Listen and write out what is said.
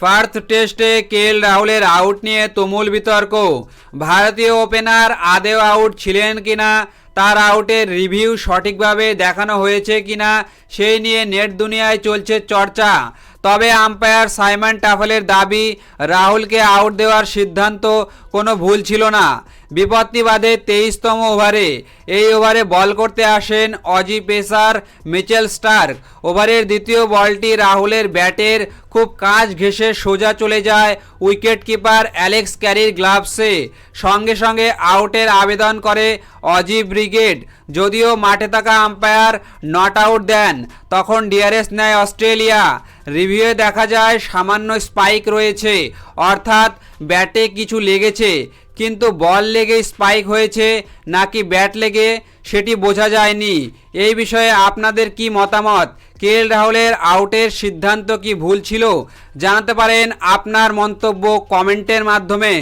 পার্থ টেস্টে কেএল রাহুলের আউট নিয়ে তুমুল বিতর্ক। ভারতীয় ওপেনার আদেও আউট ছিলেন কিনা, তার আউটের রিভিউ সঠিকভাবে দেখানো হয়েছে কিনা সেই নিয়ে নেট দুনিয়ায় চলছে চর্চা। তবে আম্পায়ার সাইমন টাফেলের দাবি, রাহুলকে আউট দেওয়ার সিদ্ধান্ত কোনো ভুল ছিল না। বিপত্তি বাধে 23তম ওভারে। এই ওভারে বল করতে আসেন অজি পেসার মিচেল স্টার্ক। ওভারের দ্বিতীয় বলটি রাহুলের ব্যাটের খুব কাছ ঘেঁষে সোজা চলে যায় উইকেট কিপার অ্যালেক্স ক্যারির গ্লাভসে। সঙ্গে সঙ্গে আউটের আবেদন করে অজি ব্রিগেড। যদিও মাঠে থাকা আম্পায়ার নট আউট দেন, তখন ডিআরএস নেয় অস্ট্রেলিয়া। রিভিউয়ে দেখা যায় সামান্য স্পাইক রয়েছে, অর্থাৎ ব্যাটে কিছু লেগেছে, কিন্তু বল লেগে স্পাইক হয়েছে নাকি ব্যাট লেগে সেটি বোঝা যায়নি। এই বিষয়ে আপনাদের কি মতামত? কেএল রাহুলের আউটের সিদ্ধান্ত কি ভুল ছিল? জানাতে পারেন আপনার মন্তব্য কমেন্টের মাধ্যমে।